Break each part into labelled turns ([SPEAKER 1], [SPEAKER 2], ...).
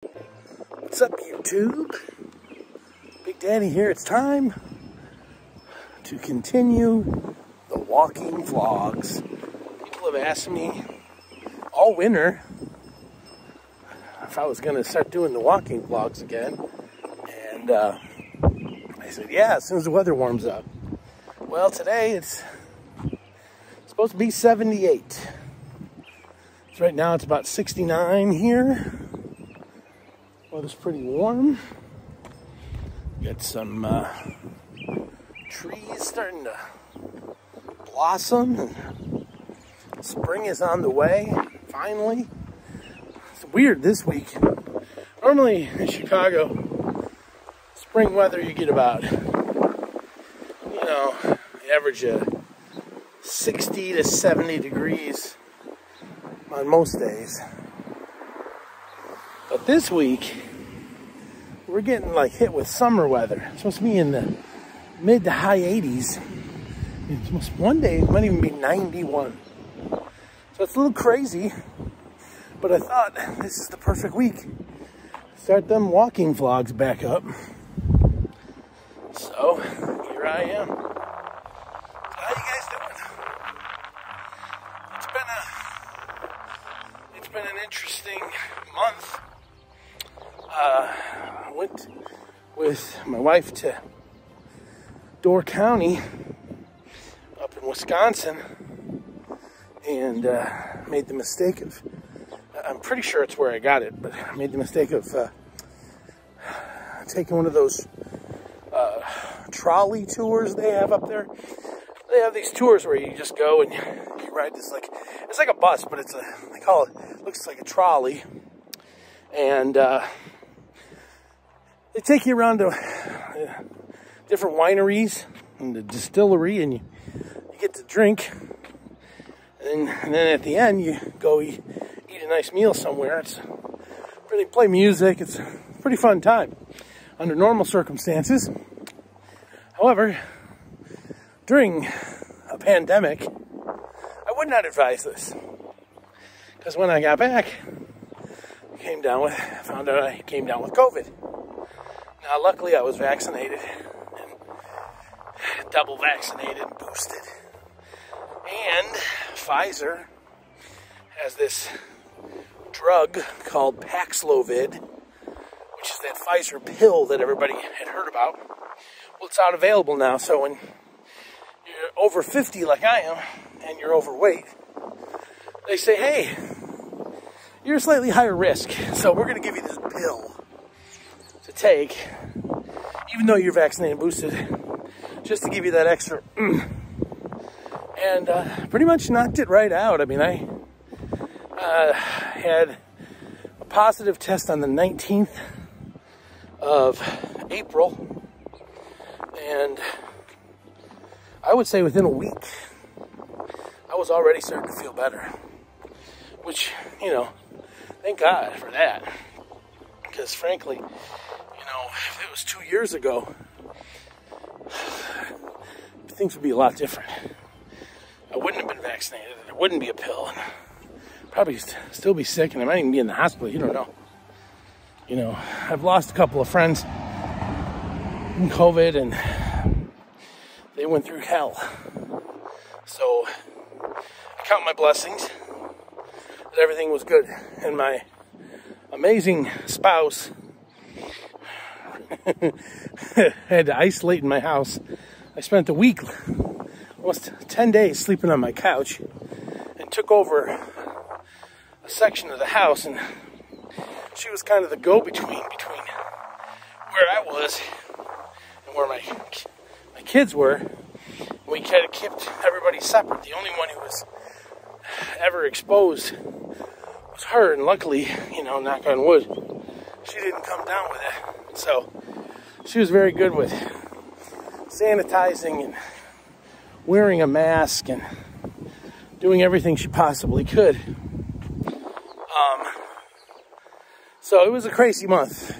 [SPEAKER 1] What's up, YouTube? Big Daddy here. It's time to continue the walking vlogs. People have asked me all winter if I was going to start doing the walking vlogs again. And I said, yeah, as soon as the weather warms up. Well, today it's supposed to be 78. So right now it's about 69 here. Weather's pretty warm. Got some trees starting to blossom, and spring is on the way, finally. It's weird this week. Normally in Chicago, spring weather you get about, average of 60 to 70 degrees on most days. But this week, we're getting like hit with summer weather. It's supposed to be in the mid to high 80s. One day it might even be 91. So it's a little crazy, but I thought this is the perfect week to start them walking vlogs back up. So here I am. So how you guys doing? It's been an interesting month. I went with my wife to Door County up in Wisconsin and made the mistake of, I'm pretty sure it's where I got it, but I made the mistake of taking one of those trolley tours they have up there. They have these tours where you just go and you ride this, like, it's like a bus, but it's they call it, looks like a trolley. And they take you around to different wineries and the distillery, and you get to drink. And then at the end, you go eat a nice meal somewhere. They play music. It's a pretty fun time under normal circumstances. However, during a pandemic, I would not advise this. Because when I got back, found out I came down with COVID. Now, luckily, I was vaccinated, and double vaccinated and boosted. And Pfizer has this drug called Paxlovid, which is that Pfizer pill that everybody had heard about. Well, it's out available now, so when you're over 50 like I am, and you're overweight, they say, hey, you're a slightly higher risk, so we're going to give you this pill to take, even though you're vaccinated and boosted, just to give you that extra and pretty much knocked it right out. I mean, I had a positive test on the 19th of April, and I would say within a week, I was already starting to feel better, which, thank God for that, because frankly, if it was 2 years ago, things would be a lot different. I wouldn't have been vaccinated, and there wouldn't be a pill, and probably still be sick, and I might even be in the hospital. You don't know. I've lost a couple of friends in COVID, and they went through hell. So I count my blessings that everything was good, and my amazing spouse had to isolate in my house. I spent a week, almost 10 days, sleeping on my couch, and took over a section of the house, and she was kind of the go-between between where I was and where my kids were. We kind of kept everybody separate. The only one who was ever exposed was her, and luckily, knock on wood, she didn't come down with it. So she was very good with sanitizing and wearing a mask and doing everything she possibly could. So it was a crazy month,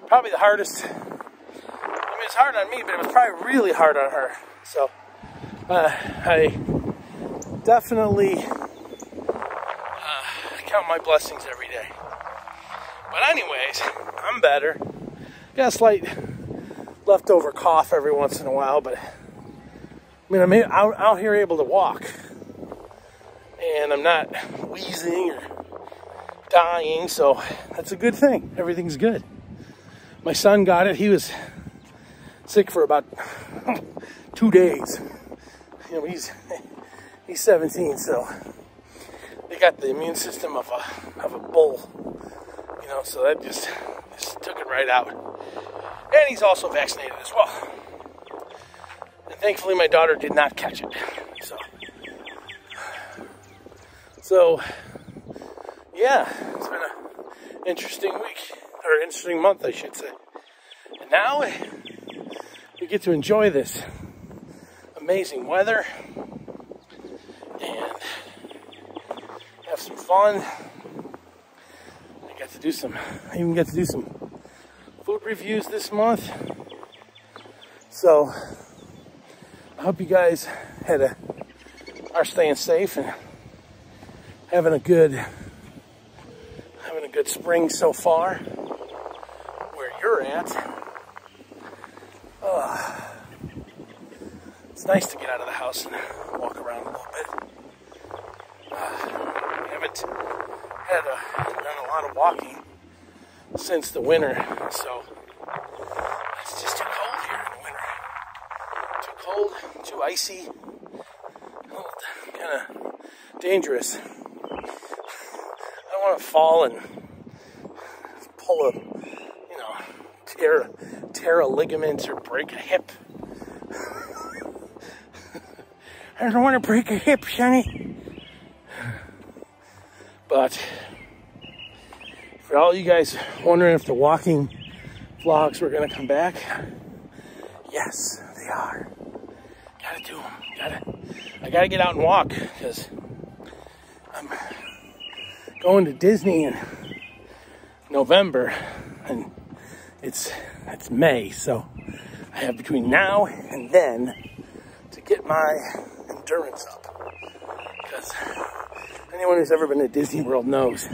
[SPEAKER 1] probably the hardest. It's hard on me, but it was probably really hard on her. So I definitely count my blessings every day. anyways, I'm better. Got a slight leftover cough every once in a while, but I mean, I'm out here able to walk. And I'm not wheezing or dying, so that's a good thing. Everything's good. My son got it. He was sick for about 2 days. You know, he's 17, so they got the immune system of a bull. You know, so that just took it right out. And he's also vaccinated as well. And thankfully, my daughter did not catch it. So yeah, it's been an interesting week, or interesting month, I should say. And now we get to enjoy this amazing weather and have some fun. I even get to do some food reviews this month. So I hope you guys are staying safe and having a good spring so far where you're at. It's nice to get out of the house and walk around a little bit. I haven't done a lot of walking since the winter, so it's just too cold here in the winter. Too cold, too icy, kind of dangerous. I don't want to fall and pull tear a ligament or break a hip. I don't want to break a hip, Sonny. But for all you guys wondering if the walking vlogs were going to come back, yes, they are. Gotta do them. I gotta get out and walk because I'm going to Disney in November, and it's May, so I have between now and then to get my endurance up, because anyone who's ever been to Disney World knows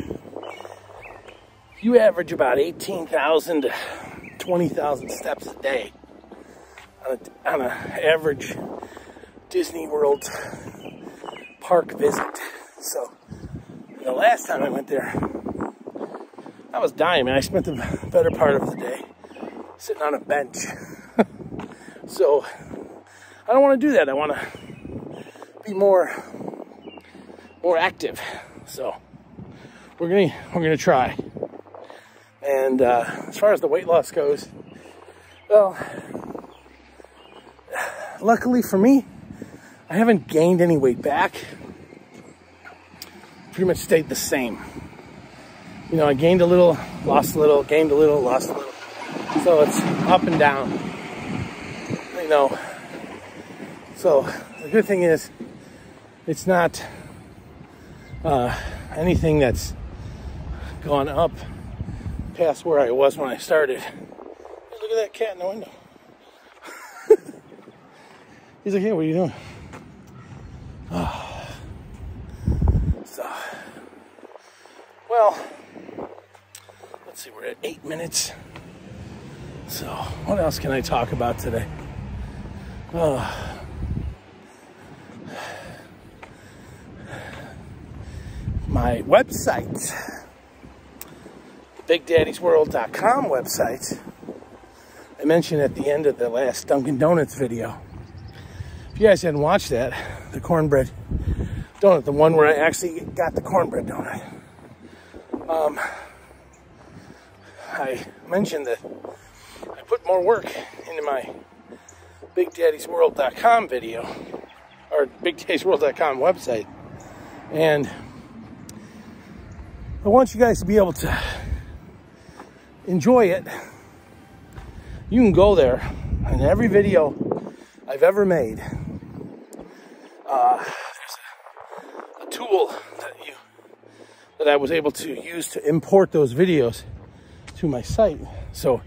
[SPEAKER 1] you average about 18,000 to 20,000 steps a day on an average Disney World park visit. So the last time I went there, I was dying, man. I spent the better part of the day sitting on a bench. So I don't want to do that. I want to be more active. So we're gonna try. And as far as the weight loss goes, well, luckily for me, I haven't gained any weight back. Pretty much stayed the same. You know, I gained a little, lost a little, gained a little, lost a little. So it's up and down. You know. So the good thing is, it's not anything that's gone up past where I was when I started. Hey, look at that cat in the window. He's like, hey, what are you doing? Oh. So, well, let's see, we're at 8 minutes. So, what else can I talk about today? My website, BigDaddysWorld.com website, I mentioned at the end of the last Dunkin' Donuts video. If you guys hadn't watched that, the cornbread donut, the one where I actually got the cornbread donut, I mentioned that I put more work into my BigDaddysWorld.com video, or BigDaddysWorld.com website, and I want you guys to be able to enjoy it. You can go there, and every video I've ever made, there's a tool that I was able to use to import those videos to my site. So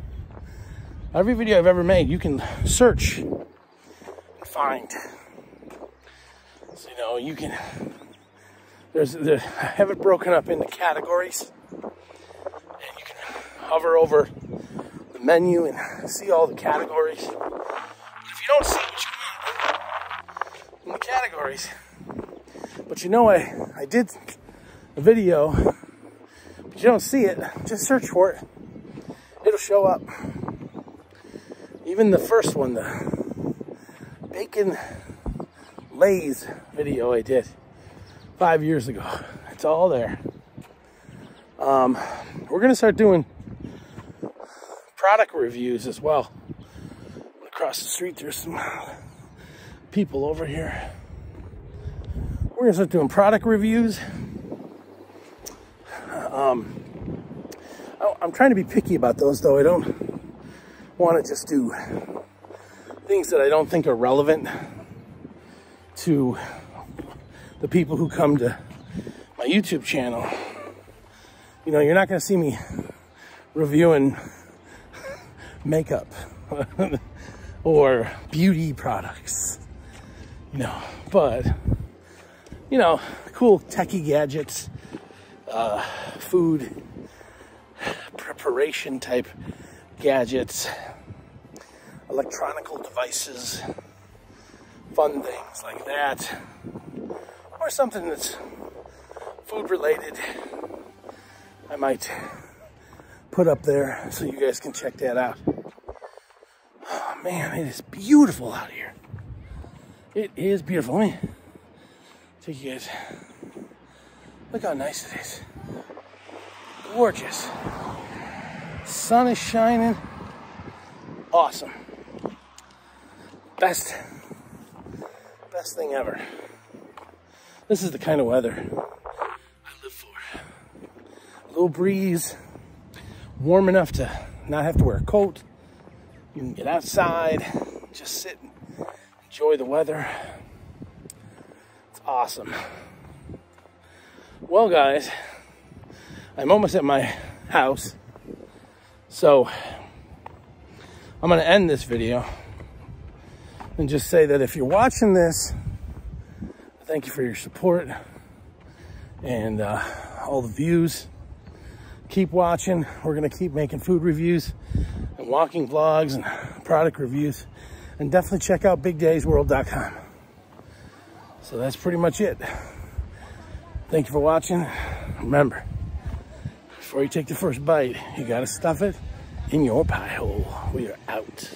[SPEAKER 1] every video I've ever made, you can search and find. So, you know, you can. I have it broken up into categories, and you can hover over the menu and see all the categories. If you don't see what you want in the categories, but you know, I did a video, but you don't see it, just search for it. It'll show up. Even the first one, the Bacon Lay's video I did 5 years ago. It's all there. We're gonna start doing product reviews as well. Across the street, there's some people over here. We're gonna start doing product reviews. I'm trying to be picky about those, though. I don't want to just do things that I don't think are relevant to the people who come to my YouTube channel. You know, you're not going to see me reviewing makeup or beauty products, you know, but, you know, cool techie gadgets, food preparation type gadgets, electronical devices, fun things like that, or something that's food related. I might put up there so you guys can check that out. Oh man, it is beautiful out here. It is beautiful. Let me take you guys. Look how nice it is. Gorgeous. Sun is shining. Awesome. Best thing ever. This is the kind of weather I live for. A little breeze, warm enough to not have to wear a coat. You can get outside, just sit and enjoy the weather. It's awesome. Well, guys, I'm almost at my house. So I'm going to end this video and just say that if you're watching this, thank you for your support and all the views. Keep watching. We're going to keep making food reviews and walking vlogs and product reviews. And definitely check out BigDaddysWorld.com. So that's pretty much it. Thank you for watching. Remember, before you take the first bite, you got to stuff it in your pie hole. We are out.